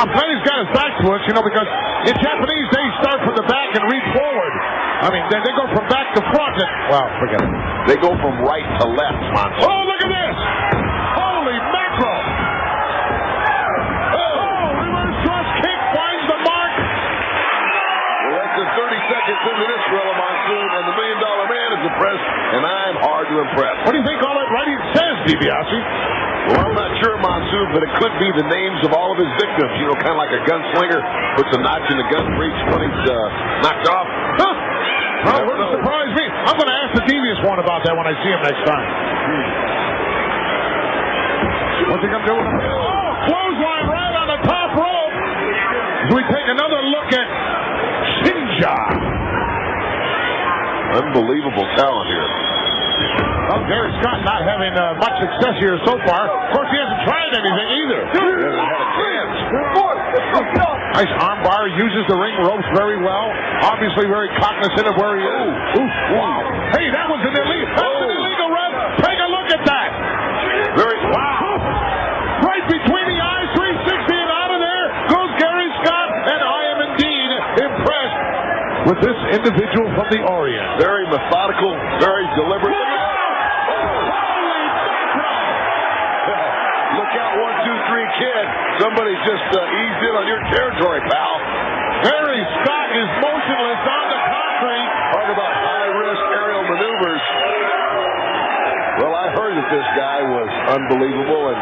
I'm glad he's got his back to us, you know, because in Japanese they start from the back and reach forward. I mean, they go from back to front. And, well, forget it. They go from right to left, Monty. Oh, look at this! Holy mackerel! Oh, reverse thrust kick finds the mark. Well, less than 30 seconds into this Gorilla Monsoon, and the $1 Million Man is impressed, and I'm hard to impress. What do you think all that writing says, DiBiase? Well, I'm not sure, Monsoon, but it could be the names of all of his victims. You know, kind of like a gunslinger puts a notch in the gun breech when he's knocked off. Huh? Well, it wouldn't surprise me. I'm going to ask the devious one about that when I see him next time. What's he going to do with him? Oh, clothesline right on the top rope. As we take another look at Shinja. Unbelievable talent here. Well, Gary Scott not having much success here so far. Of course, he hasn't tried anything either. He hasn't had a chance. Nice armbar, uses the ring ropes very well. Obviously very cognizant of where he is. Wow. Hey, that was an illegal. That's an illegal run. Take a look at that. Wow. Right between the eyes, 360 and out of there goes Gary Scott, and I am indeed impressed with this individual from the Orient. Very methodical, very deliberate. Kid, somebody just eased in on your territory, pal. Gary Scott is motionless on the concrete. Talk about high-risk aerial maneuvers. Well, I heard that this guy was unbelievable, and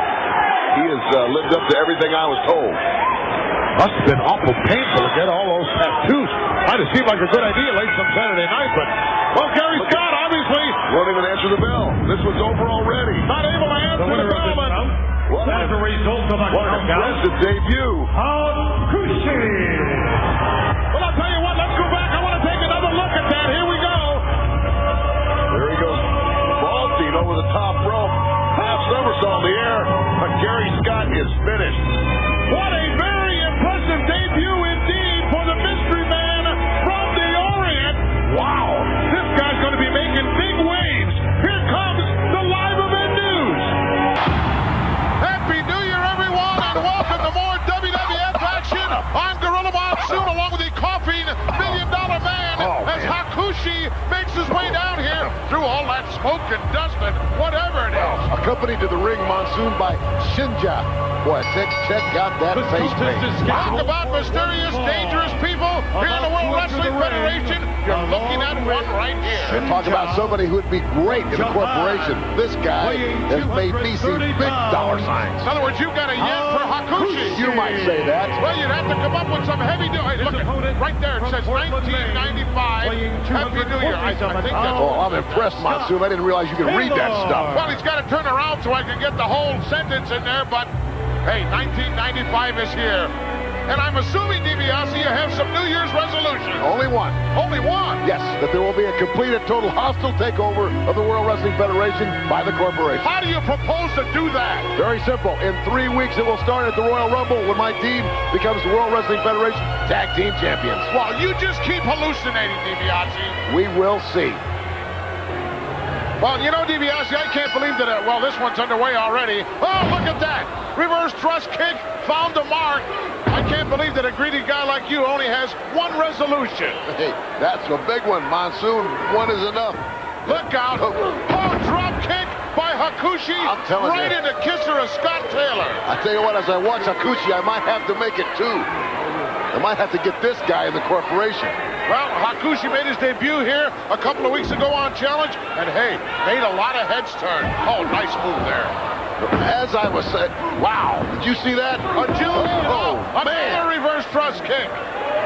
he has lived up to everything I was told. Must have been awful painful to get all those tattoos. Might have seemed like a good idea late some Saturday night, but, well, Gary Scott obviously won't even answer the bell. This one's over already. Not able to answer the bell, but as a result of a impressive debut. Hakushi. Well, I'll tell you what, let's go back. I want to take another look at that. Here we go. There he goes. Vaulting over the top rope. Half somersault in the air. But Gary Scott is finished. What a very impressive debut indeed for the mystery man from the Orient. Wow. This guy's going to be making big waves. Here comes the live event news. Happy New Year, everyone, and welcome to more WWF action. I'm Gorilla Monsoon, along with the coughing $1 Million Man, as Hakushi makes his way down here through all that smoke and dust and whatever it is. Accompanied to the ring, Monsoon, by Shinja. Boy, check out that face paint. Talk about mysterious, dangerous people here in the World Wrestling Federation. You're looking at one right here. And talk about somebody who would be great in a corporation. This guy has made me see big dollar signs. In other words, you've got a yen for Hakushi. You might say that. Well, you'd have to come up with some heavy duty. Hey, look, right there it says 1995. Happy New Year. I think that's... Oh, I'm impressed, Monsoon. I didn't realize you could read that stuff. Well, he's got to turn around so I can get the whole sentence in there, but hey, 1995 is here. And I'm assuming, DiBiase, you have some New Year's resolution. Only one. Only one? Yes, that there will be a complete and total hostile takeover of the World Wrestling Federation by the corporation. How do you propose to do that? Very simple. In 3 weeks, it will start at the Royal Rumble when my team becomes the World Wrestling Federation Tag Team Champions. Well, you just keep hallucinating, DiBiase. We will see. Well, you know, DiBiase, I can't believe that, well, this one's underway already. Oh, look at that. Reverse thrust kick, found the mark. I can't believe that a greedy guy like you only has one resolution. Hey, that's a big one, Monsoon. One is enough. Look out. Oh, drop kick by Hakushi. I'm telling right you. into kisser of Scott Taylor. I tell you what, as I watch Hakushi, I might have to make it too. I might have to get this guy in the corporation. Well, Hakushi made his debut here a couple of weeks ago on Challenge, and hey, made a lot of heads turn. Oh, nice move there. As I was saying, wow, did you see that? Another reverse thrust kick.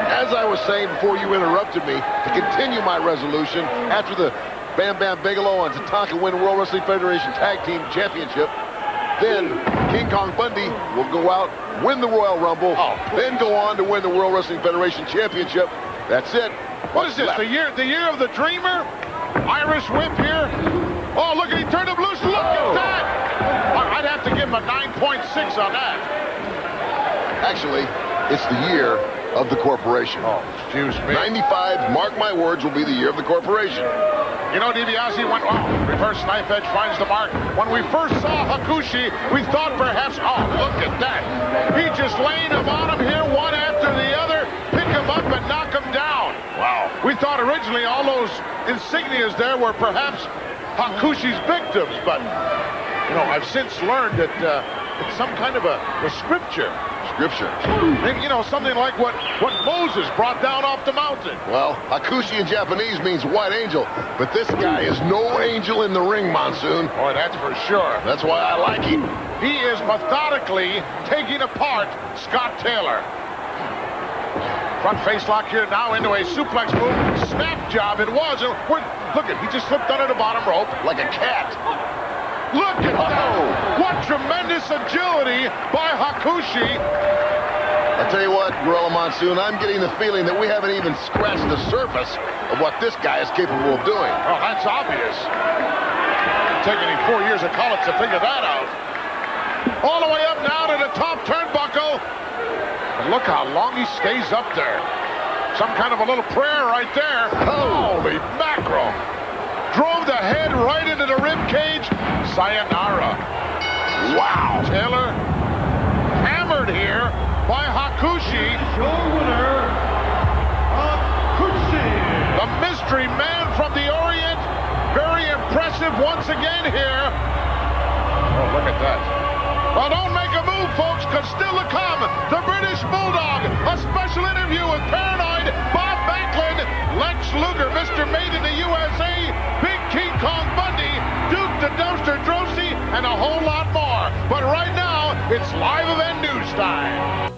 As I was saying before you interrupted me, to continue my resolution, after the Bam Bam Bigelow and Tatanka win World Wrestling Federation Tag Team Championship, then King Kong Bundy will go out, win the Royal Rumble, then go on to win the World Wrestling Federation Championship. That's it. What is this, the year of the Dreamer? Irish whip here. Oh, look, he turned him loose. Look at that. I'd have to give him a 9.6 on that. Actually, it's the year of the corporation. Oh, excuse me. 95, mark my words, will be the year of the corporation. You know, DiBiase went, wow, reverse knife edge finds the mark. When we first saw Hakushi, we thought perhaps, oh, look at that. He just laying him on him here, one after the other, pick him up and knock him down. Wow. We thought originally all those insignias there were perhaps Hakushi's victims, but, you know, I've since learned that it's some kind of a scripture. Scripture. Maybe, you know, something like what Moses brought down off the mountain. Well, Hakushi in Japanese means white angel, but this guy is no angel in the ring, Monsoon. Boy, that's for sure. That's why I like him. He is methodically taking apart Scott Taylor. Front face lock here now into a suplex move. Snap job it was. Look at, he just slipped under the bottom rope Like a cat. Look at that! What tremendous agility by Hakushi. I tell you what, Gorilla Monsoon, I'm getting the feeling that we haven't even scratched the surface of what this guy is capable of doing. Oh, that's obvious. Taking him 4 years of college to figure that out. All the way up now to the top turnbuckle. And look how long he stays up there. Some kind of a little prayer right there. Holy mackerel. Drove the head right into the rib cage. Sayonara. Wow. Taylor hammered here by Hakushi. Show winner, Hakushi. The mystery man from the Orient. Very impressive once again here. Oh, look at that. Well, don't make a move, folks, because still to come, the British Bulldog. A special interview with Paranoid, Bob Backlund, Lex Luger, Mr. Made in the USA, Big King Kong Bundy, Duke the Dumpster Drosy, and a whole lot more. But right now, it's live event news time.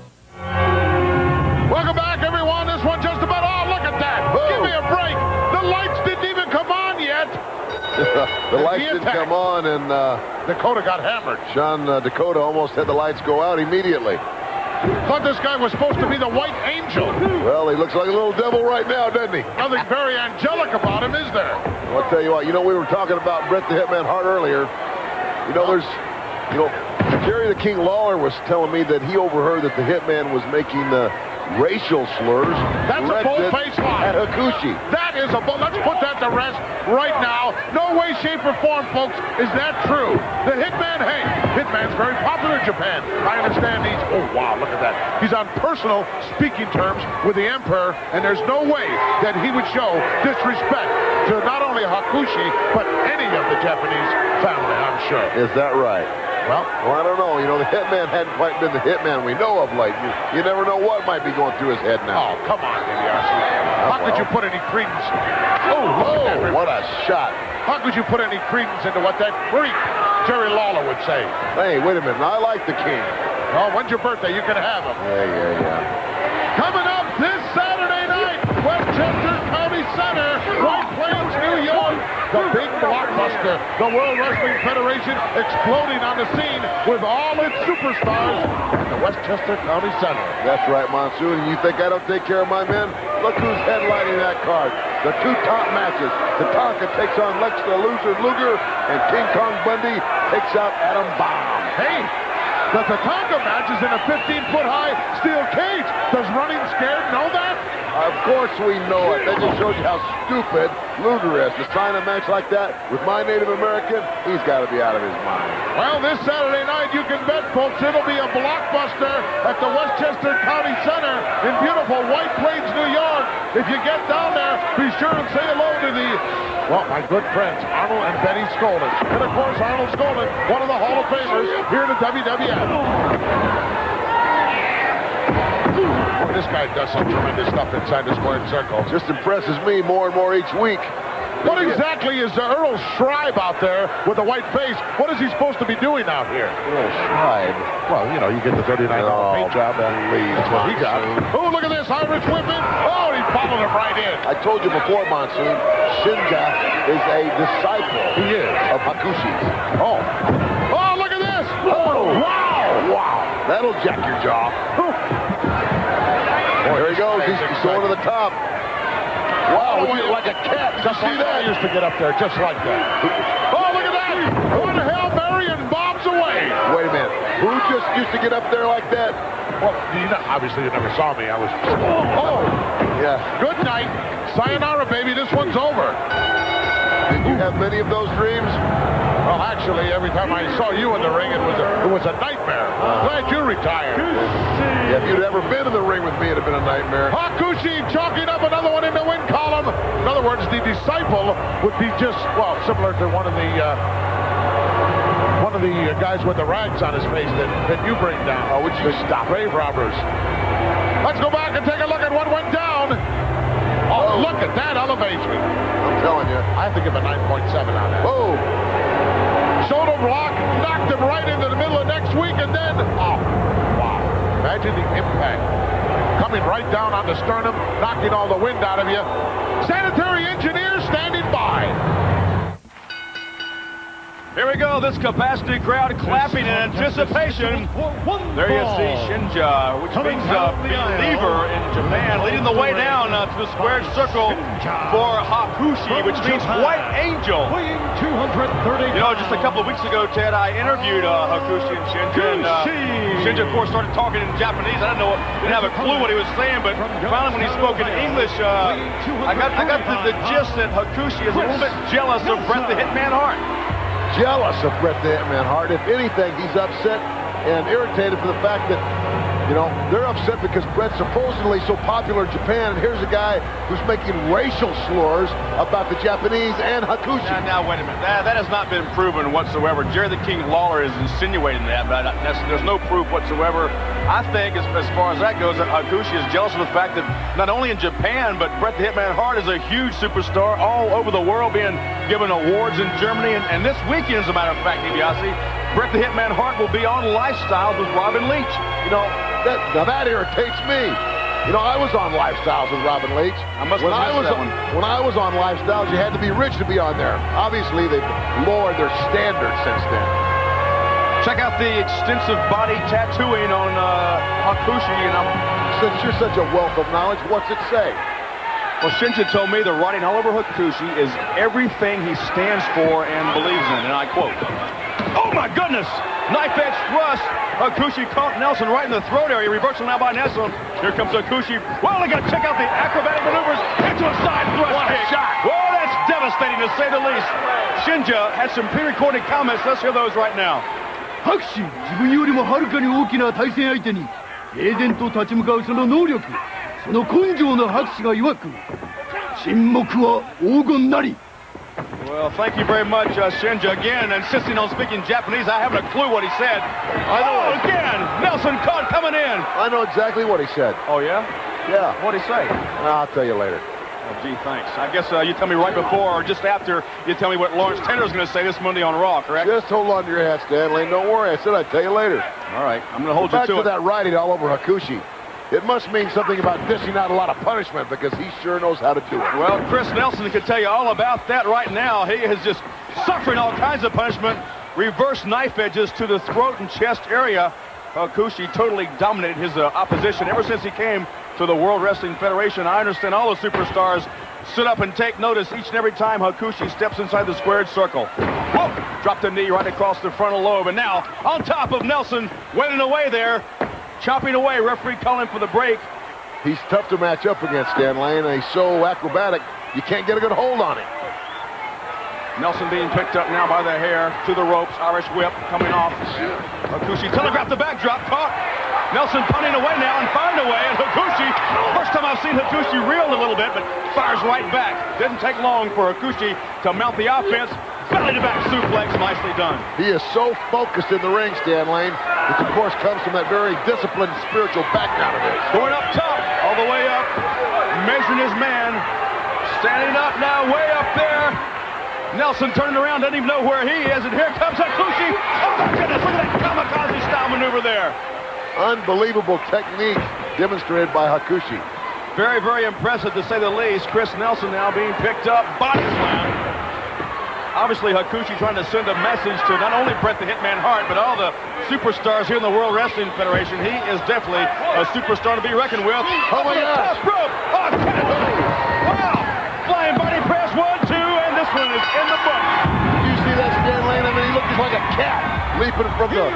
Welcome back, everyone. This one just about, oh, look at that. Whoa. Give me a break. The lights didn't even come on yet. The lights didn't come on, and Dakota got hammered. Shawn Dakota almost had the lights go out immediately. Thought this guy was supposed to be the White Angel. Well, he looks like a little devil right now, doesn't he? Nothing very angelic about him, is there? Well, I'll tell you what, you know, we were talking about Bret the Hitman Hart earlier. You know, Jerry the King Lawler was telling me that he overheard that the Hitman was making racial slurs. That's a bold-faced lie. At Hakushi. That is a bold. Let's put that to rest right now. No way, shape, or form, folks, is that true. The Hitman, hey, Hitman's very popular in Japan. I understand he's, oh, wow, look at that. He's on personal speaking terms with the Emperor, and there's no way that he would show disrespect to not only Hakushi, but any of the Japanese family, I'm sure. Is that right? Well, I don't know. You know, the Hitman hadn't quite been the Hitman we know of late. You never know what might be going through his head now. oh, come on, DiBiase. How could you put any credence? Oh, what a shot. How could you put any credence into what that freak Jerry Lawler would say? Hey, wait a minute. I like the King. Oh, when's your birthday? You can have him. Yeah. Coming up this Saturday night, Westchester County Center, White Plains, New York. The big blockbuster. The World Wrestling Federation exploding on the scene with all its superstars at the Westchester County Center. That's right, Monsoon. And you think I don't take care of my men? Look who's headlining that card. The two top matches. Tatanka takes on Lex the Loser Luger, and King Kong Bundy takes out Adam Bomb. Hey, the Tatanka match is in a 15-foot high steel cage. Does Running Scared know that? Of course we know it. That just shows you how stupid Luger is. To sign a match like that with my Native American, he's got to be out of his mind. Well, this Saturday night, you can bet, folks, it'll be a blockbuster at the Westchester County Center in beautiful White Plains, New York. If you get down there, be sure and say hello to my good friends, Arnold and Betty Skolin. And, of course, Arnold Skolin, one of the Hall of Famers here in the WWF. This guy does some tremendous stuff inside the squared circle. Just impresses me more and more each week. What exactly is Earl Schreiber out there with the white face? What is he supposed to be doing out here? Earl Schreiber? Well, you know, you get the $39 paint job. That's what he got. Oh, look at this Irish whipping. Oh, he followed him right in. I told you before, Monsoon, Shinja is a disciple of Hakushi's. Oh, look at this. Oh, wow. That'll jack your jaw. There he goes. He's going to the top. Wow, like a cat. Just see that? I used to get up there just like that. Oh, look at that. What a Hail Mary and Bob's away. Wait a minute. Who just used to get up there like that? Well, obviously you never saw me. I was... Oh. Yeah. Good night. Sayonara, baby. This one's over. Did you have many of those dreams? Well, actually, every time I saw you in the ring, it was a nightmare. I'm glad you retired. Yeah, if you'd ever been in the ring with me, it'd have been a nightmare. Hakushi chalking up another one in the win column. In other words, the disciple would be just, well, similar to one of the guys with the rags on his face that you bring down. Oh, would you stop? Grave robbers. Let's go back and take a look at what went down. Oh, look at that elevation. I'm telling you. I have to give a 9.7 on that. Whoa. Shoulder block, knocked him right into the middle of next week, and then, oh, wow. Imagine the impact. Coming right down on the sternum, knocking all the wind out of you. Sanitary engineer standing by. Here we go, this capacity crowd clapping in anticipation. There you see Shinja, which means a believer in Japan, leading the way down to the squared circle for Hakushi, which means white angel. You know, just a couple of weeks ago, Ted, I interviewed Hakushi and Shinja, and Shinja, of course, started talking in Japanese. I didn't have a clue what he was saying, but finally when he spoke in English, I got the gist that Hakushi is a little bit jealous of Bret the Hitman Hart. Jealous of Bret the Hitman Hart. If anything, he's upset and irritated for the fact that, you know, they're upset because Bret's supposedly so popular in Japan, and here's a guy who's making racial slurs about the Japanese and Hakushi. Now, wait a minute. That has not been proven whatsoever. Jerry the King Lawler is insinuating that, but there's no proof whatsoever. I think, as far as that goes, that Hakushi is jealous of the fact that not only in Japan, but Bret the Hitman Hart is a huge superstar all over the world, being given awards in Germany. And this weekend, as a matter of fact, DiBiase, Bret the Hitman Hart will be on Lifestyles with Robin Leach. You know, that irritates me. You know, I was on Lifestyles with Robin Leach. When I was on Lifestyles, you had to be rich to be on there. Obviously, they've lowered their standards since then. Check out the extensive body tattooing on Hakushi. Since you're such a wealth of knowledge, what's it say? Well, Shinja told me the writing all over Hakushi is everything he stands for and believes in, and I quote, "Oh my goodness! Knife edge thrust. Hakushi caught Nelson right in the throat area. Reversal now by Nelson. Here comes Hakushi. Well, they got to check out the acrobatic maneuvers into a side thrust kick. Well, that's devastating to say the least. Shinja has some pre-recorded comments. Let's hear those right now. 拍手、自分よりもはるかに大きな対戦相手に平然と立ち向かうその能力、その根性の拍手が曰く、沈黙は黄金なり。 Well, thank you very much, Shinja. Again, insisting on speaking Japanese. I haven't a clue what he said. Again, Nelson caught coming in. I know exactly what he said. Oh, yeah? Yeah. What'd he say? I'll tell you later. Oh, gee, thanks. I guess you tell me right before or just after you tell me what Lawrence Taylor's going to say this Monday on Raw, correct? Just hold on to your hat, Stanley. Don't worry. I said I'd tell you later. All right. I'm going to hold Back you to to it. that writing all over Hakushi. It must mean something about dishing out a lot of punishment because he sure knows how to do it. Well, Chris Nelson can tell you all about that right now. He is just suffering all kinds of punishment. Reverse knife edges to the throat and chest area. Hakushi totally dominated his opposition ever since he came to the World Wrestling Federation. I understand all the superstars sit up and take notice each and every time Hakushi steps inside the squared circle. Whoa! Dropped the knee right across the frontal lobe. And now, on top of Nelson, wailing away there. Chopping away, referee calling for the break. He's tough to match up against, Stan Lane, and he's so acrobatic, you can't get a good hold on him. Nelson being picked up now by the hair to the ropes. Irish whip coming off. Hakushi telegraphed the backdrop, caught. Nelson punting away now and firing away, and Hakushi, first time I've seen Hakushi reel a little bit, but fires right back. Didn't take long for Hakushi to mount the offense. Belly-to-back suplex, nicely done. He is so focused in the ring, Stan Lane, which of course comes from that very disciplined spiritual background of his. Going up top, all the way up, measuring his man. Standing up now, way up there. Nelson turning around, doesn't even know where he is, and here comes Hakushi. Oh my goodness, look at that kamikaze-style maneuver there. Unbelievable technique demonstrated by Hakushi. Very, very impressive to say the least. Chris Nelson now being picked up, body slam. Obviously, Hakushi trying to send a message to not only Bret the Hitman Hart, but all the superstars here in the World Wrestling Federation. He is definitely a superstar to be reckoned with. Oh my gosh! Top rope! Oh, wow! Flying body press, 1, 2, and this one is in the book. Did you see that, Stan Lane? I mean, he looked just like a cat leaping from the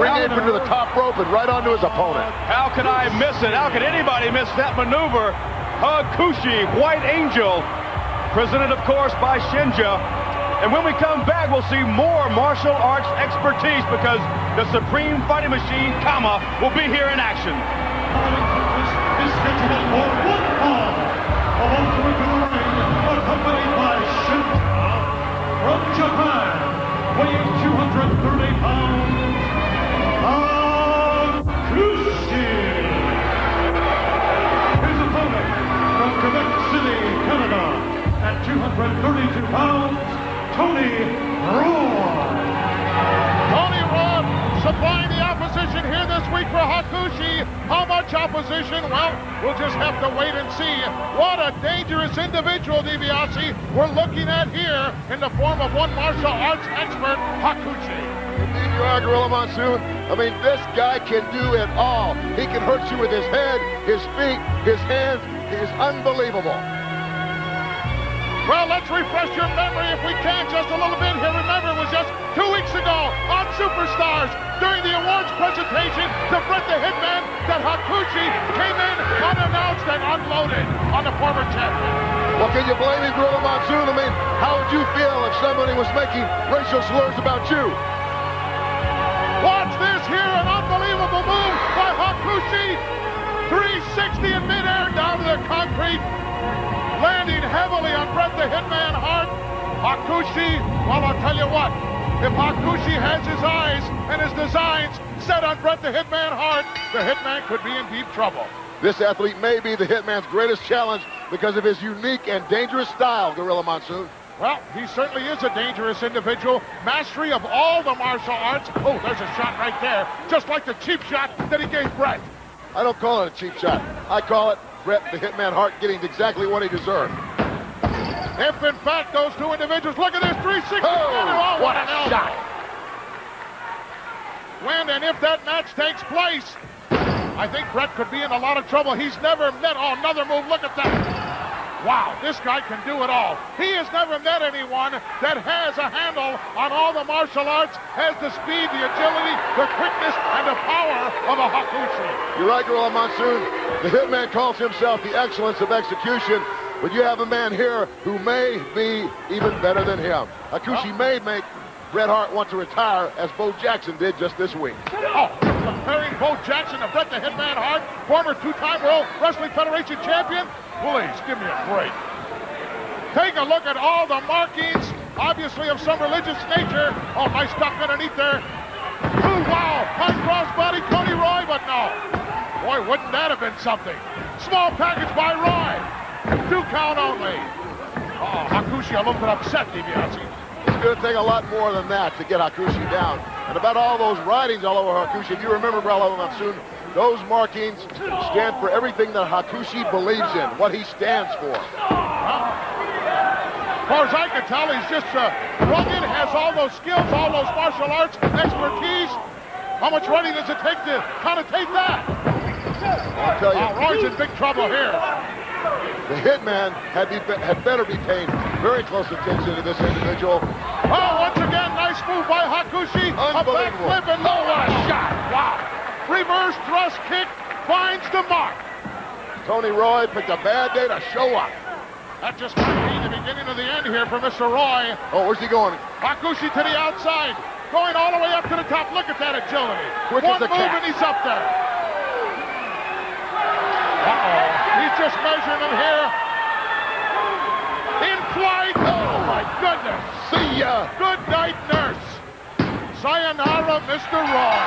ring apron to the top rope and right onto his opponent. How could I miss it? How could anybody miss that maneuver? Hakushi, White Angel, presented, of course, by Shinja. And when we come back, we'll see more martial arts expertise because the Supreme Fighting Machine, Kama, will be here in action. Is scheduled for 1 fall. Entering the ring, accompanied by Shinja from Japan, weighing 230 pounds, Hakushi. His opponent from Quebec City, Canada, at 232 pounds, Tony Roy. Tony Roy supplying the opposition here this week for Hakushi. How much opposition? Well, we'll just have to wait and see. What a dangerous individual, DiBiase, we're looking at here in the form of one martial arts expert, Hakushi. Indeed you are, Gorilla Monsoon. I mean, this guy can do it all. He can hurt you with his head, his feet, his hands. He is unbelievable. Well, let's refresh your memory if we can just a little bit here. Remember, it was just 2 weeks ago on Superstars during the awards presentation to Bret the Hitman that Hakushi came in unannounced and unloaded on the former champion. Well, can you blame me, Gorilla Monsoon? I mean, how would you feel if somebody was making racial slurs about you? Watch this here, an unbelievable move by Hakushi. 360 in midair down to the concrete. Landing heavily on Bret the Hitman Hart. Hakushi, well, I'll tell you what. If Hakushi has his eyes and his designs set on Bret the Hitman Hart, the Hitman could be in deep trouble. This athlete may be the Hitman's greatest challenge because of his unique and dangerous style, Gorilla Monsoon. Well, he certainly is a dangerous individual. Mastery of all the martial arts. Oh, there's a shot right there. Just like the cheap shot that he gave Bret. I don't call it a cheap shot. I call it Bret the Hitman Hart getting exactly what he deserved. If, in fact, those two individuals, look at this, 360. Oh, what a elbow. shot. When and if that match takes place, I think Bret could be in a lot of trouble. He's never met, oh, another move, look at that. Wow, this guy can do it all. He has never met anyone that has a handle on all the martial arts, has the speed, the agility, the quickness, and the power of a Hakushi. You're right, Gorilla Monsoon. The Hitman calls himself the excellence of execution, but you have a man here who may be even better than him. Hakushi may make Bret Hart want to retire, as Bo Jackson did just this week. Oh, comparing Bo Jackson to Bret the Hitman Hart, former two-time World Wrestling Federation champion. Please, give me a break. Take a look at all the markings, obviously of some religious nature. Oh, nice duck underneath there. Ooh, wow, high crossbody, Tony Roy, but no. Boy, wouldn't that have been something? Small package by Roy. 2 count only. Oh, Hakushi a little bit upset, DiBiase. It's going to take a lot more than that to get Hakushi down. And about all those writings all over Hakushi, if you remember, Gorilla Monsoon, those markings stand for everything that Hakushi believes in, what he stands for. Well, as far as I can tell, he's just rugged, has all those skills, all those martial arts expertise. How much running does it take to connotate that? I'll tell you. Roy's in big trouble here. The Hitman had better be paying very close attention to this individual. Oh, once again, nice move by Hakushi. Unbelievable. A backflip and no shot. Wow. Reverse thrust kick finds the mark. Tony Roy picked a bad day to show up. That just might be the beginning of the end here for Mr. Roy. Oh, where's he going? Hakushi to the outside. Going all the way up to the top. Look at that agility. Quick One as a move cat. and he's up there. Uh-oh. He's just measuring him here. In flight. Oh, my goodness. See ya. Good night, nurse. Sayonara, Mr. Roy.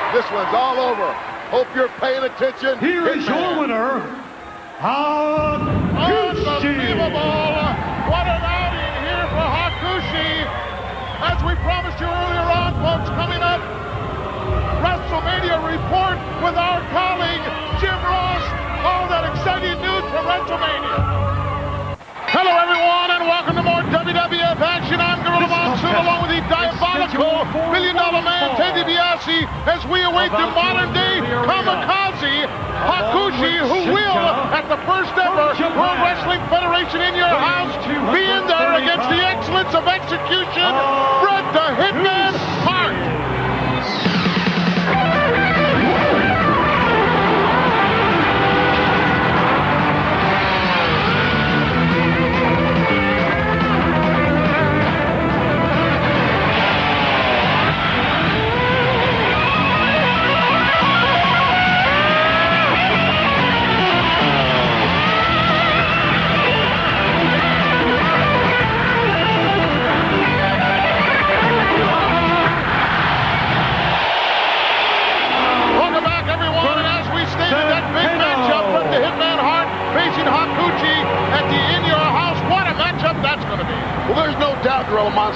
This one's all over. Hope you're paying attention. Here is your winner, Hakushi. Unbelievable. What an outing here for Hakushi. As we promised you earlier on, folks, coming up, WrestleMania report with our colleague, Jim Ross. All that exciting news from WrestleMania. Hello, everyone, and welcome to more WWF action. I'm Gorilla Monsoon, along with the diabolical $1 million man, Ted DiBiase, as we await the modern-day kamikaze, Hakushi, who will, at the first ever World Wrestling Federation in your house, be in there against the excellence of execution, Bret the Hitman Hart.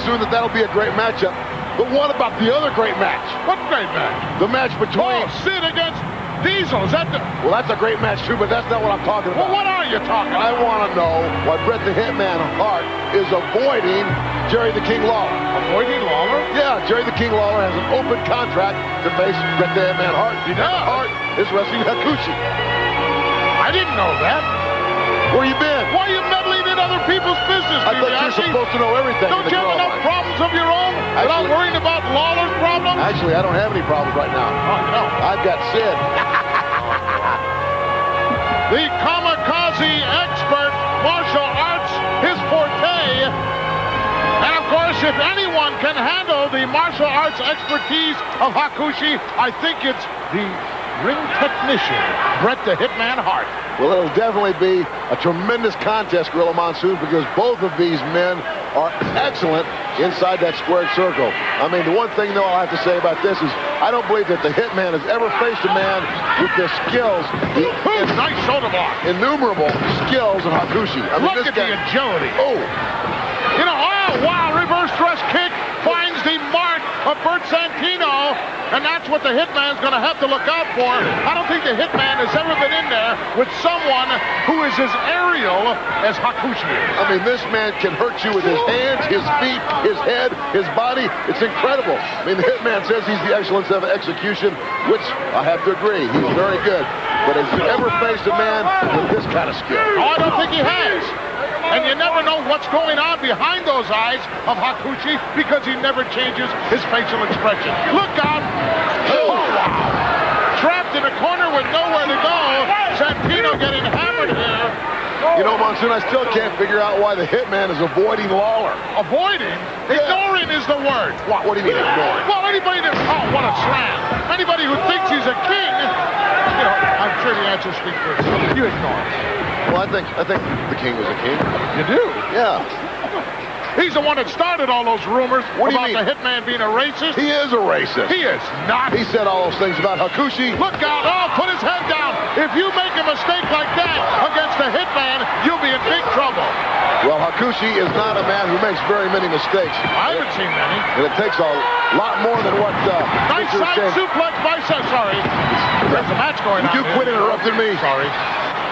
Monsoon, that that'll be a great matchup. But what about the other great match? What great match? The match between... Sid against Diesel. Is that the... Well, that's a great match, too, but that's not what I'm talking about. Well, what are you talking about? I want to know why Bret the Hitman Hart is avoiding Jerry the King Lawler. Avoiding Lawler? Yeah, Jerry the King Lawler has an open contract to face Bret the Hitman Hart. Hart is wrestling Hakushi. I didn't know that. Where you been? Why are you meddling in other people's business, I thought you were supposed to know everything. Don't you have enough problems of your own without worrying about Lawler's problems? Actually, I don't have any problems right now. Oh, you don't? I've got Sid. The kamikaze expert, martial arts, his forte. And of course, if anyone can handle the martial arts expertise of Hakushi, I think it's the ring technician, Bret the Hitman Hart. Well, it'll definitely be a tremendous contest, Gorilla Monsoon, because both of these men are excellent inside that squared circle. I mean, the one thing, though, I'll have to say about this is I don't believe that the Hitman has ever faced a man with the skills, the nice shoulder block, innumerable skills of Hakushi. I mean, look at the agility. Oh. You know, oh, wow, reverse thrust kick finds the mark of Bert Centeno, and that's what the Hitman's going to have to look out for. I don't think the Hitman has ever been in there with someone who is as aerial as Hakushi is. I mean, this man can hurt you with his hands, his feet, his head, his body. It's incredible. I mean, the Hitman says he's the excellence of execution, which I have to agree. He's very good. But has he ever faced a man with this kind of skill? Oh, I don't think he has. And you never know what's going on behind those eyes of Hakushi because he never changes his facial expression. Look out! Oh, wow! Trapped in a corner with nowhere to go. Centeno getting hammered here. You know, Monsoon, I still can't figure out why the Hitman is avoiding Lawler. Avoiding? Yeah. Ignoring is the word. What do you mean ignoring? Well, anybody that... Oh, what a slam. Anybody who thinks he's a king, you know, I'm sure the answer speaks for itself. You ignore it. Well, I think the king was a king. You do? Yeah. He's the one that started all those rumors about the Hitman being a racist. He is a racist. He is not. He said all those things about Hakushi. Look out. Oh, put his head down. If you make a mistake like that against the Hitman, you'll be in big trouble. Well, Hakushi is not a man who makes very many mistakes. I haven't seen many. And it takes a lot more than what... nice side suplex bicep. Sorry. There's a match going on. You quit interrupting me. Sorry.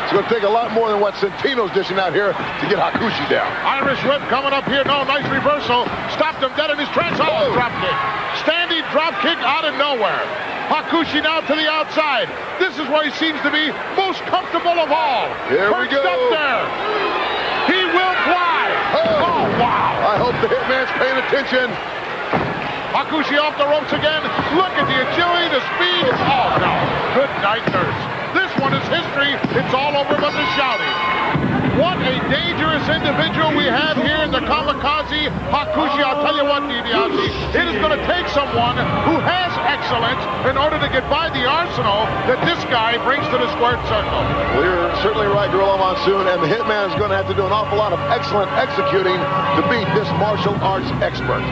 It's going to take a lot more than what Centeno's dishing out here to get Hakushi down. Irish whip coming up here. No, nice reversal. Stopped him dead in his tracks. Oh, drop kick. Standing drop kick out of nowhere. Hakushi now to the outside. This is where he seems to be most comfortable of all. Here we go. Up there. He will fly. Oh, wow. I hope the Hitman's paying attention. Hakushi off the ropes again. Look at the agility, the speed. Oh, no. Good night, nurse. This one is history. It's all over but the shouting. What a dangerous individual we have here in the kamikaze Hakushi. I'll tell you what, DiBiase, it is going to take someone who has excellence in order to get by the arsenal that this guy brings to the squared circle. Well, you're certainly right, Gorilla Monsoon, and the Hitman is going to have to do an awful lot of excellent executing to beat this martial arts expert.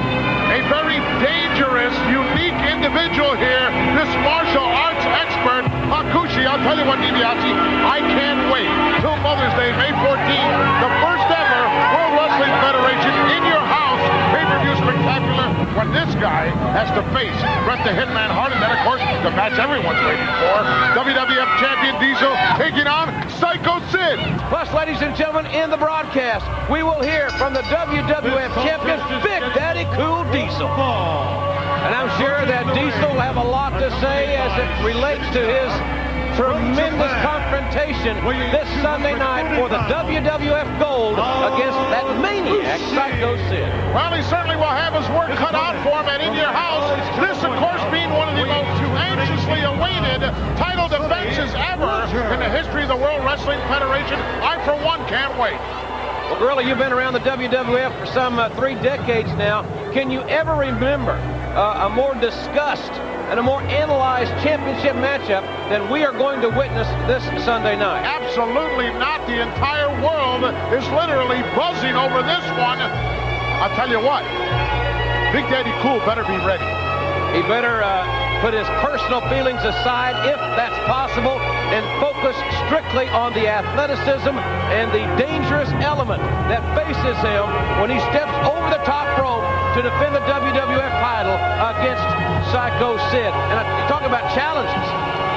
A very dangerous, unique individual here, this martial arts expert, Hakushi. I'll tell you what, DiBiase, I can't wait till Mother's Day, May 14th, the first ever World Wrestling Federation in your house pay-per-view spectacular when this guy has to face Bret the Hitman Hart, and then, of course, the match everyone's waiting for, WWF Champion Diesel taking on Psycho Sid. Plus, ladies and gentlemen, in the broadcast, we will hear from the WWF Champion, Big Daddy Cool Diesel. And I'm sure that Diesel will have a lot to say as it relates to his tremendous confrontation this Sunday night for the WWF Gold against that maniac, Psycho Sid. Well, he certainly will have his work cut out for him, and in your house, this, of course, being one of the most anxiously awaited title defenses ever in the history of the World Wrestling Federation. I, for one, can't wait. Well, Gorilla, you've been around the WWF for some 3 decades now. Can you ever remember a more discussed and a more analyzed championship matchup than we are going to witness this Sunday night? Absolutely not. The entire world is literally buzzing over this one. I'll tell you what, Big Daddy Cool better be ready. He better put his personal feelings aside, if that's possible, and focus strictly on the athleticism and the dangerous element that faces him when he steps over the top rope to defend the WWF title against Psycho Sid. And talk about challenges.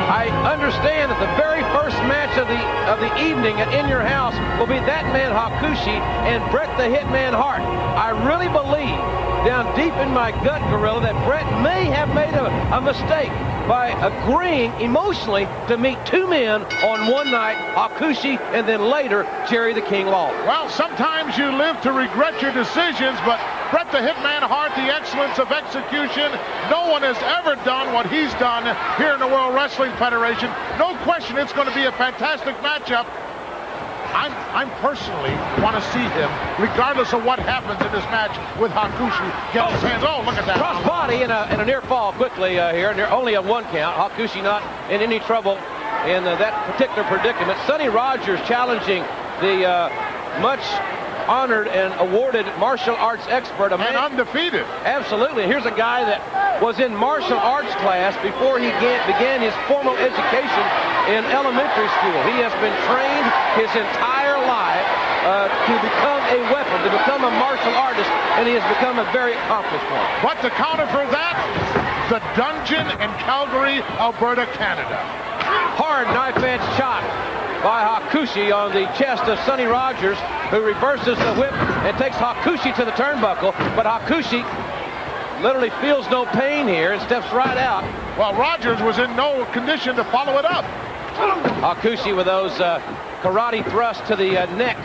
I understand that the very first match of the evening at In Your House will be that man Hakushi and Bret the Hitman Hart. I really believe down deep in my gut, Gorilla, that Bret may have made a mistake by agreeing emotionally to meet two men on one night, Hakushi and then later Jerry the King Lawler. Well, sometimes you live to regret your decisions, but Bret the Hitman Hart, the excellence of execution, no one has ever done what he's done here in the World Wrestling Federation. No question it's going to be a fantastic matchup. I personally want to see him, regardless of what happens in this match with Hakushi, get his hands. Oh, look at that. Cross body and a near fall quickly here. Only a one count. Hakushi not in any trouble in that particular predicament. Sonny Rogers challenging the much honored and awarded martial arts expert. And undefeated. Absolutely. Here's a guy that was in martial arts class before he began his formal education in elementary school. He has been trained his entire life to become a weapon, to become a martial artist, and he has become a very accomplished one. But to counter for that, the dungeon in Calgary, Alberta, Canada. Hard knife-edge shot by Hakushi on the chest of Sonny Rogers, who reverses the whip and takes Hakushi to the turnbuckle. But Hakushi literally feels no pain here and steps right out. Well, Rogers was in no condition to follow it up. Hakushi with those karate thrusts to the neck.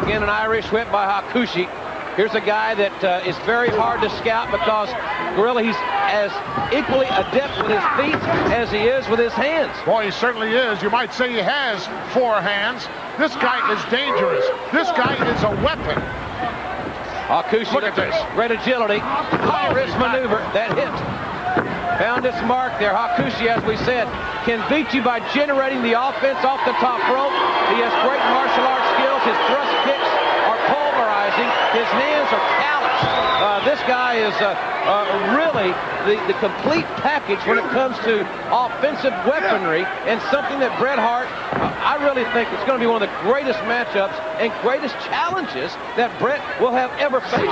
Again, an Irish whip by Hakushi. Here's a guy that is very hard to scout because, Gorilla, he's as equally adept with his feet as he is with his hands. Boy, he certainly is. You might say he has four hands. This guy is dangerous. This guy is a weapon. Hakushi, look at this. Great agility. High wrist maneuver. That hit. Found its mark there. Hakushi, as we said, can beat you by generating the offense off the top rope. He has great martial arts skills. His thrust kicks are pulverizing. His hands are calloused. This guy is really the complete package when it comes to offensive weaponry, and something that Bret Hart, I really think it's going to be one of the greatest matchups and greatest challenges that Bret will have ever faced.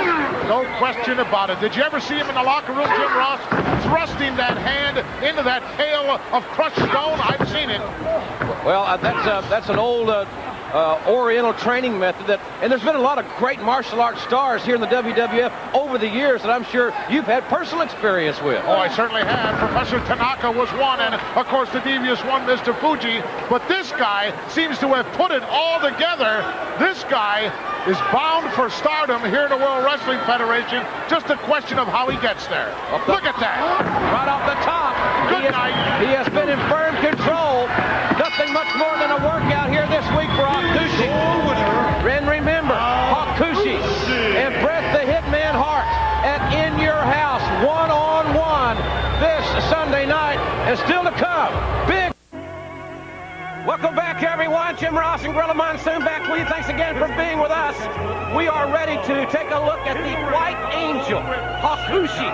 No question about it. Did you ever see him in the locker room, Jim Ross, thrusting that hand into that pail of crushed stone? I've seen it. Well, that's an old Oriental training method, and there's been a lot of great martial arts stars here in the WWF over the years that I'm sure you've had personal experience with. Oh, I certainly have. Professor Tanaka was one, and of course the devious one, Mr. Fuji. But this guy seems to have put it all together. This guy is bound for stardom here in the World Wrestling Federation. Just a question of how he gets there. Look at that. Right off the top. Good night. He has been in firm control. Nothing much more than a workout here this week for Hakushi. And remember, Hakushi and Bret the Hitman Hart at In Your House, one-on-one this Sunday night, and still to come. Big. Welcome back, everyone. Jim Ross and Gorilla Monsoon back with you. Thanks again for being with us. We are ready to take a look at the White Angel, Hakushi.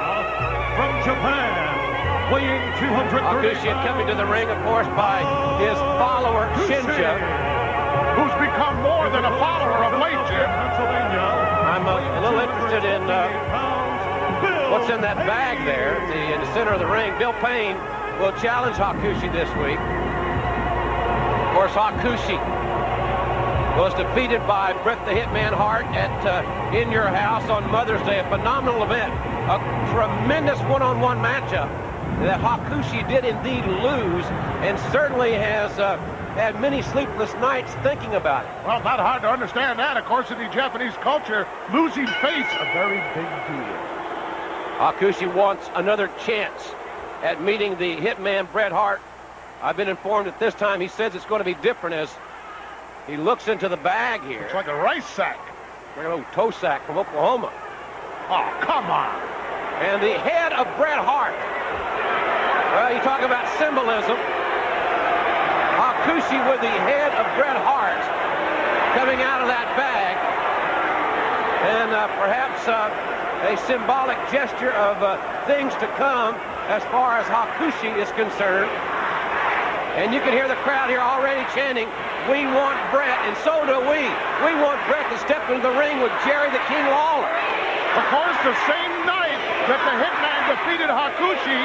From Japan, weighing 230 Hakushi had come into the ring, of course, by his follower, Shinja, who's become more than a follower of late, Jim. I'm a little interested in what's in that bag there in the center of the ring. Bill Payne will challenge Hakushi this week. Of course, Hakushi was defeated by Bret the Hitman Hart at In Your House on Mother's Day. A phenomenal event. A tremendous one-on-one matchup that Hakushi did indeed lose, and certainly has had many sleepless nights thinking about it. Well, not hard to understand that. Of course, in the Japanese culture, losing face, a very big deal. Hakushi wants another chance at meeting the Hitman Bret Hart. I've been informed that this time he says it's going to be different as he looks into the bag here. It's like a rice sack. Like a little toe sack from Oklahoma. Oh, come on. And the head of Bret Hart. Well, you talk about symbolism. Hakushi with the head of Bret Hart coming out of that bag. And perhaps a symbolic gesture of things to come as far as Hakushi is concerned. And you can hear the crowd here already chanting, "We want Bret," and so do we. We want Bret to step into the ring with Jerry the King Lawler. Of course, the same night that the Hitman defeated Hakushi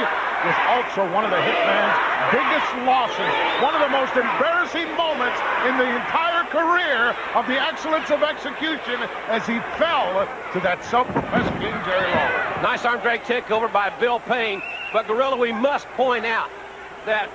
was also one of the Hitman's biggest losses. One of the most embarrassing moments in the entire career of the excellence of execution as he fell to that self-professed King Jerry Lawler. Nice arm drag kick over by Bill Payne. But, Gorilla, we must point out that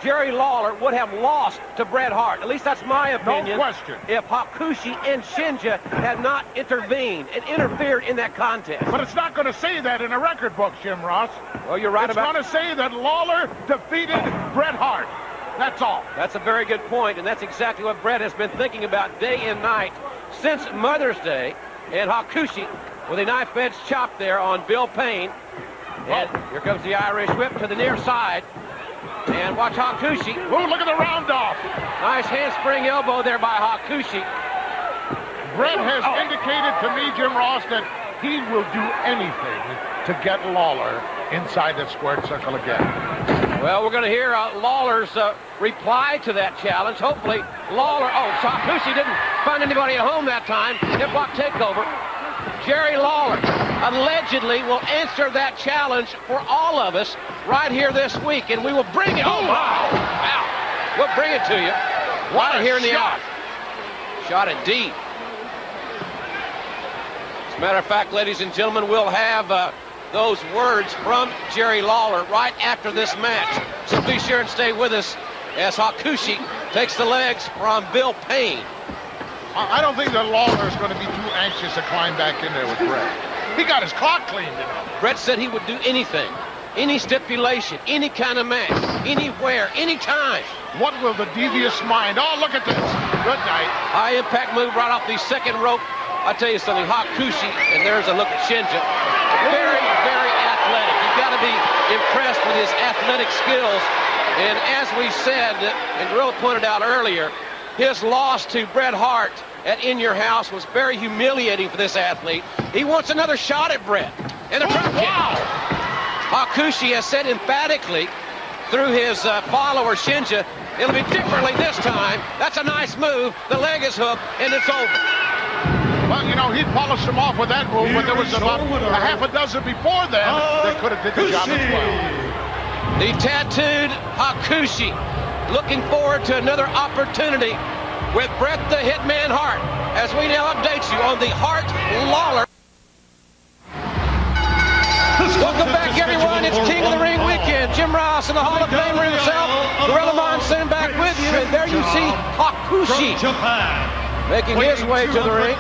Jerry Lawler would have lost to Bret Hart. At least that's my opinion. No question. If Hakushi and Shinja had not intervened and interfered in that contest. But it's not going to say that in a record book, Jim Ross. Well, you're right about... It's going to say that Lawler defeated Bret Hart. That's all. That's a very good point, and that's exactly what Bret has been thinking about day and night since Mother's Day. And Hakushi with a knife-edge chop there on Bill Payne. And here comes the Irish whip to the near side. And watch Hakushi. Ooh, look at the round off. Nice handspring elbow there by Hakushi. Bret has indicated to me, Jim Ross, that he will do anything to get Lawler inside the squared circle again. Well, we're going to hear Lawler's reply to that challenge. Hopefully, Lawler... Oh, Hakushi didn't find anybody at home that time. Hip block takeover. Jerry Lawler allegedly will answer that challenge for all of us right here this week, and we will bring it. Oh, wow. Wow. We'll bring it to you right here in the eye. Shot it deep. As a matter of fact, ladies and gentlemen, we'll have those words from Jerry Lawler right after this match. So be sure and stay with us as Hakushi takes the legs from Bill Payne. I don't think that Lawler is going to be too anxious to climb back in there with Bret. He got his clock cleaned, you know. Bret said he would do anything, any stipulation, any kind of match, anywhere, anytime. What will the devious mind... Oh, look at this. Good night. High impact move right off the second rope. I'll tell you something, Hakushi, and there's a look at Shinja. Very, very athletic. You've got to be impressed with his athletic skills. And as we said, and Gorilla pointed out earlier, his loss to Bret Hart at In Your House was very humiliating for this athlete. He wants another shot at Bret. And a drop kick. Hakushi has said emphatically through his follower Shinja, it'll be differently this time. That's a nice move. The leg is hooked, and it's over. Well, you know, he polished him off with that move, but there was about a half a dozen before then that could have did the job as well. The tattooed Hakushi looking forward to another opportunity with Bret the Hitman Hart as we now update you on the Hart Lawler. Welcome back, everyone. It's King of the Ring weekend. Jim Ross and the Hall of Famer himself, Gorilla Monsoon, back with you. And there you see Hakushi making his way to the ring.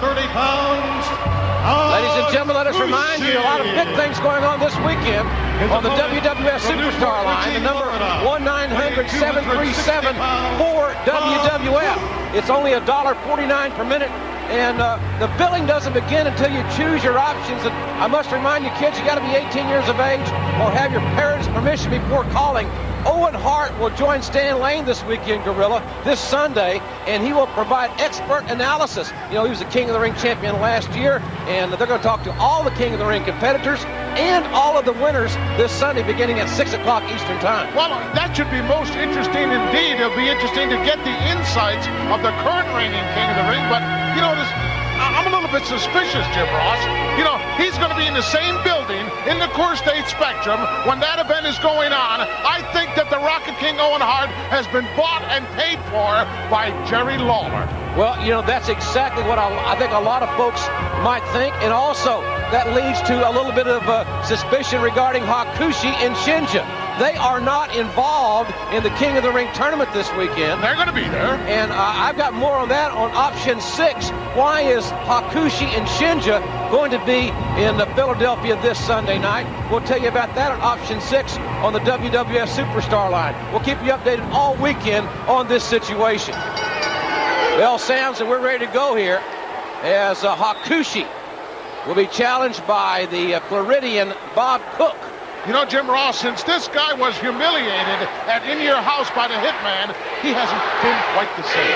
Ladies and gentlemen, let us remind you, a lot of big things going on this weekend on the WWF Superstar line, the number 1-900-737-4WWF. It's only $1.49 per minute, and the billing doesn't begin until you choose your options. And I must remind you, kids, you got to be 18 years of age or have your parents' permission before calling. Owen Hart will join Stan Lane this weekend, Gorilla, this Sunday, and he will provide expert analysis. You know, he was the King of the Ring champion last year, and they're going to talk to all the King of the Ring competitors and all of the winners this Sunday beginning at 6 o'clock Eastern Time. Well, that should be most interesting indeed. It'll be interesting to get the insights of the current reigning King of the Ring, but, you know, I'm a little bit suspicious, Jim Ross. You know, he's going to be in the same building in the Coors State Spectrum when that event is going on. I think that the Rocket King Owen Hart has been bought and paid for by Jerry Lawler. Well, you know, that's exactly what I think a lot of folks might think. And also, that leads to a little bit of suspicion regarding Hakushi and Shinja. They are not involved in the King of the Ring tournament this weekend. They're going to be there. And I've got more on that on option 6. Why is Hakushi and Shinja going to be in Philadelphia this Sunday night? We'll tell you about that on option 6 on the WWF Superstar line. We'll keep you updated all weekend on this situation. Bell sounds and we're ready to go here as Hakushi will be challenged by the Floridian Bob Cook. You know, Jim Ross, since this guy was humiliated at In Your House by the Hitman, he hasn't been quite the same.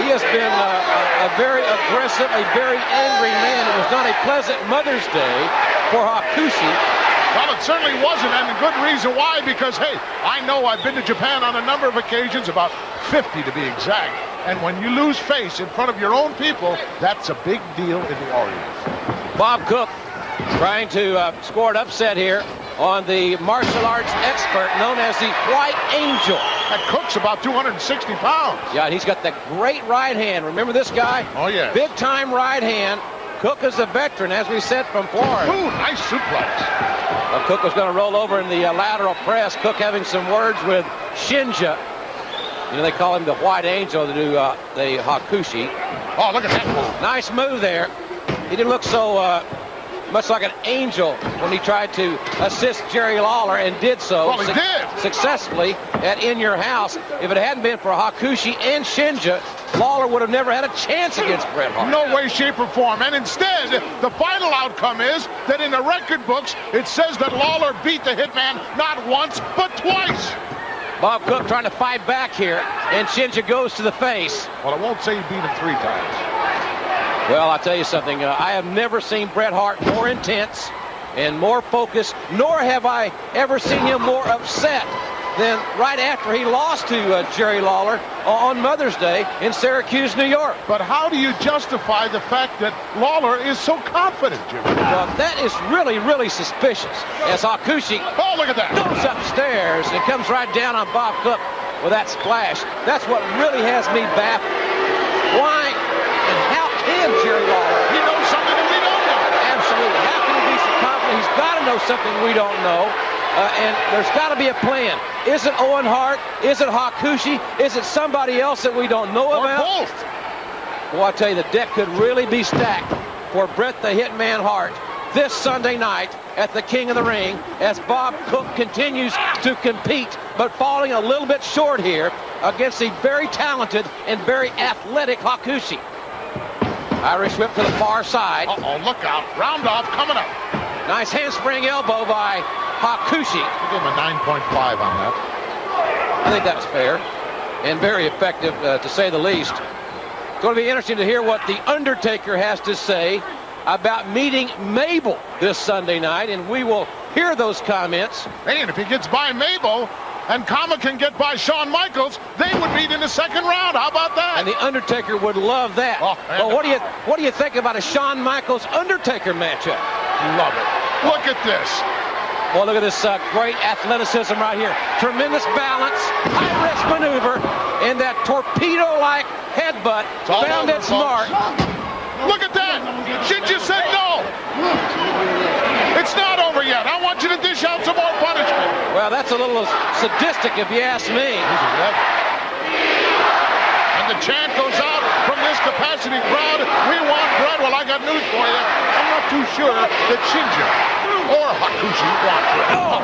He has been a very aggressive, a very angry man. It was not a pleasant Mother's Day for Hakushi. Well, it certainly wasn't, and a good reason why, because, hey, I know I've been to Japan on a number of occasions, about 50 to be exact, and when you lose face in front of your own people, that's a big deal in the Orient. Bob Cook trying to score an upset here on the martial arts expert known as the White Angel. That Cook's about 260 pounds. Yeah, and he's got the great right hand. Remember this guy? Oh, yeah. Big time right hand. Cook is a veteran, as we said, from Florida. Ooh, nice suplex. Cook was going to roll over in the lateral press. Cook having some words with Shinja. You know, they call him the White Angel to do the Hakushi. Oh, look at that move. Nice move there. He didn't look so much like an angel when he tried to assist Jerry Lawler, and did so successfully at In Your House. If it hadn't been for Hakushi and Shinja, Lawler would have never had a chance against Bret Hart. No way, shape, or form. And instead, the final outcome is that in the record books, it says that Lawler beat the Hitman not once, but twice. Bob Cook trying to fight back here, and Shinja goes to the face. Well, I won't say he beat him 3 times. Well, I'll tell you something. I have never seen Bret Hart more intense and more focused, nor have I ever seen him more upset than right after he lost to Jerry Lawler on Mother's Day in Syracuse, New York. But how do you justify the fact that Lawler is so confident, Jimmy? Well, that is really, really suspicious. As Hakushi look at that. Goes upstairs and comes right down on Bob Cook with that splash. That's what really has me baffled. Why and how can Jerry Lawler? He knows something that we don't know. Absolutely. How can he be so confident? He's got to know something we don't know. And there's got to be a plan. Is it Owen Hart? Is it Hakushi? Is it somebody else that we don't know about? Or both. Well, I tell you, the deck could really be stacked for Bret the Hitman Hart this Sunday night at the King of the Ring, as Bob Cook continues to compete, but falling a little bit short here against the very talented and very athletic Hakushi. Irish whip to the far side. Uh-oh, look out. Round off coming up. Nice handspring elbow by Hakushi. I'll give him a 9.5 on that. I think that's fair and very effective, to say the least. It's going to be interesting to hear what The Undertaker has to say about meeting Mabel this Sunday night, and we will hear those comments. Hey, and if he gets by Mabel and Kama can get by Shawn Michaels, they would meet in the second round. How about that? And The Undertaker would love that. Well, what do you think about a Shawn Michaels Undertaker matchup? Love it. Look at this. Well, look at this great athleticism right here. Tremendous balance, high-risk maneuver, and that torpedo-like headbutt found its mark. Look at that. Shinja said no. It's not over yet. I want you to dish out some more punishment. Well, that's a little sadistic if you ask me. And the chant goes out from this capacity crowd. We want Bret. Well, I got news for you. I'm not too sure that Shinja or Hakushi want Bret. Oh.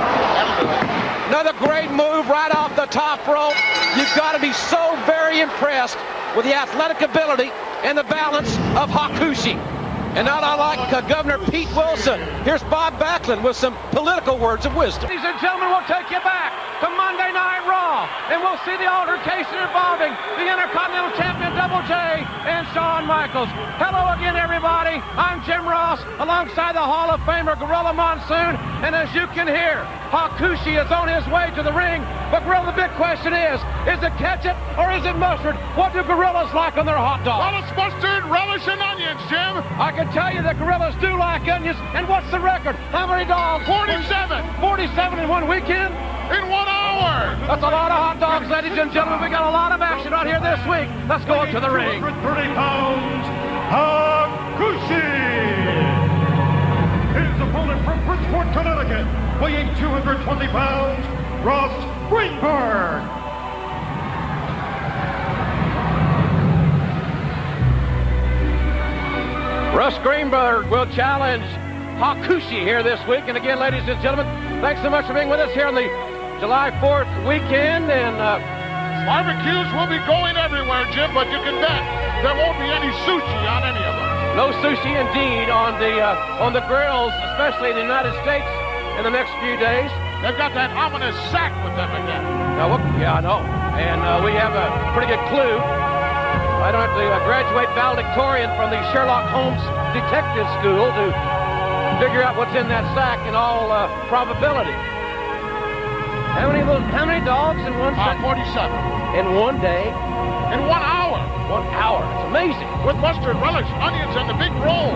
Another great move right off the top rope. You've got to be so very impressed with the athletic ability and the balance of Hakushi. And not unlike Governor Pete Wilson, here's Bob Backlund with some political words of wisdom. Ladies and gentlemen, we'll take you back to Monday Night Raw, and we'll see the altercation involving the Intercontinental Champion Double J and Shawn Michaels. Hello again, everybody. I'm Jim Ross, alongside the Hall of Famer Gorilla Monsoon, and as you can hear, Hakushi is on his way to the ring. But Gorilla, the big question is it ketchup or is it mustard? What do gorillas like on their hot dogs? Well, it's mustard, relish, and onions, Jim. I can tell you that gorillas do like onions. And what's the record? How many dogs? 47. 47 in one weekend? In 1 hour. That's a lot of hot dogs, ladies and gentlemen. We got a lot of action right here this week. Let's go up to the ring. 230 pounds, Hakushi. His opponent from Bridgeport, Connecticut, weighing 220 pounds, Russ Greenberg. Russ Greenberg will challenge Hakushi here this week. And again, ladies and gentlemen, thanks so much for being with us here on the July 4th weekend. And barbecues will be going everywhere, Jim, but you can bet there won't be any sushi on any of them. No sushi indeed on the grills, especially in the United States in the next few days. They've got that ominous sack with them again. Now, yeah, I know. And we have a pretty good clue. I don't have to graduate valedictorian from the Sherlock Holmes Detective School to figure out what's in that sack in all probability. How many dogs in one sack? 47. In one day? In 1 hour. 1 hour. It's amazing. With mustard, relish, onions, and the big roll.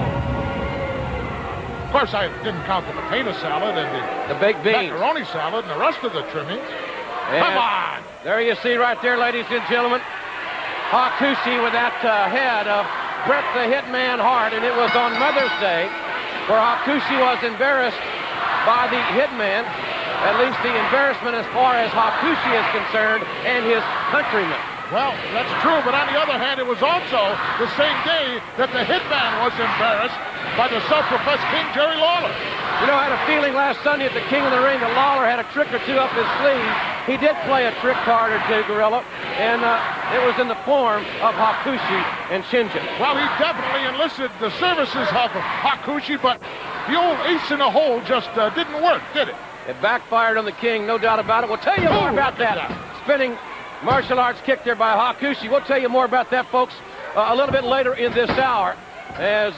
course, I didn't count the potato salad and The baked beans. macaroni salad and the rest of the trimmings. And Come on! there you see right there, ladies and gentlemen, Hakushi with that head of Bret the Hitman Hart, and it was on Mother's Day where Hakushi was embarrassed by the Hitman, at least the embarrassment as far as Hakushi is concerned and his countrymen. Well, that's true, but on the other hand, it was also the same day that the Hitman was embarrassed by the self-professed King Jerry Lawler. You know, I had a feeling last Sunday at the King of the Ring that Lawler had a trick or two up his sleeve. He did play a trick card or two, Gorilla, and it was in the form of Hakushi and Shinja. Well, he definitely enlisted the services of Hakushi, but the old ace in the hole just didn't work, did it? It backfired on the King, no doubt about it. We'll tell you more about that spinning martial arts kick there by Hakushi. We'll tell you more about that, folks, a little bit later in this hour, as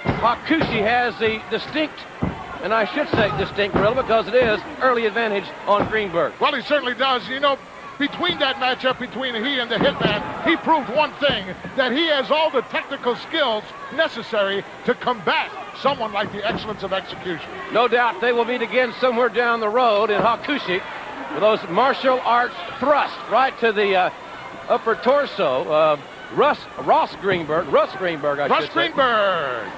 Hakushi has the distinct, and I should say distinct, Gorilla, because it is early advantage on Greenberg. Well, he certainly does. You know, between that matchup between he and the Hitman, he proved one thing, that he has all the technical skills necessary to combat someone like the excellence of execution. No doubt they will meet again somewhere down the road in Hakushi with those martial arts thrusts right to the upper torso. Russ Greenberg, I should say. Russ Greenberg.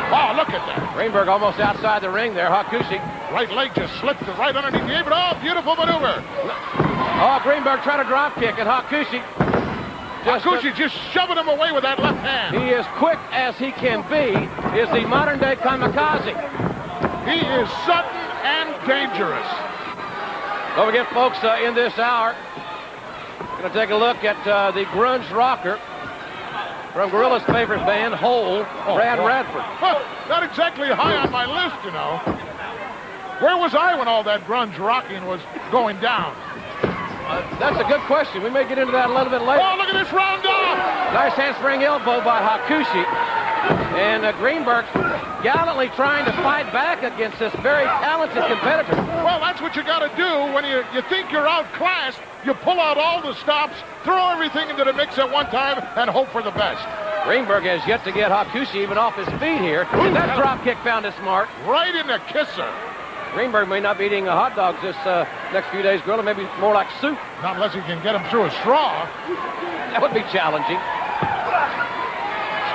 Oh, look at that. Greenberg almost outside the ring there. Hakushi. Right leg just slipped right underneath the apron. Oh, beautiful maneuver. Oh, Greenberg tried a drop kick, and Hakushi just shoving him away with that left hand. He is quick as he can be, is the modern-day kamikaze. He is sudden and dangerous. Don't forget, folks, in this hour, we're going to take a look at the grunge rocker from Gorilla's favorite band, Hole, Brad Radford. Huh, not exactly high on my list, you know. Where was I when all that grunge rocking was going down? That's a good question. We may get into that a little bit later. Oh, look at this round-off! Nice handspring elbow by Hakushi. And Greenberg gallantly trying to fight back against this very talented competitor. Well, that's what you got to do when you think you're outclassed. You pull out all the stops, throw everything into the mix at one time, and hope for the best. Greenberg has yet to get Hakushi even off his feet here. Ooh, that drop kick found its mark. Right in the kisser. Greenberg may not be eating hot dogs this next few days, Gorilla. Maybe more like soup. Not unless he can get him through a straw. That would be challenging.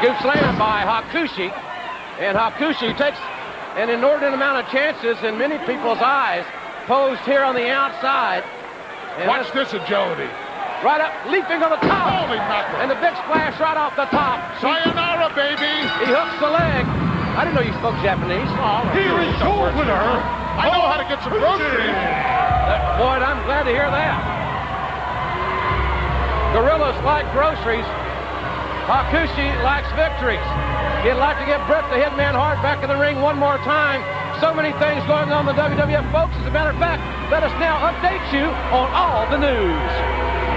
Scoop slam by Hakushi. And Hakushi takes an inordinate amount of chances in many people's eyes. Posed here on the outside. And watch this agility. Right up, leaping on the top. Holy mackerel. And the big splash right off the top. Sayonara, baby. He hooks the leg. I didn't know you spoke Japanese. Oh, Here is your winner. I know how to get some groceries. Boy, I'm glad to hear that. Gorillas like groceries. Hakushi likes victories. He'd like to get Bret the Hitman Hart back in the ring one more time. So many things going on in the WWF, folks. As a matter of fact, let us now update you on all the news.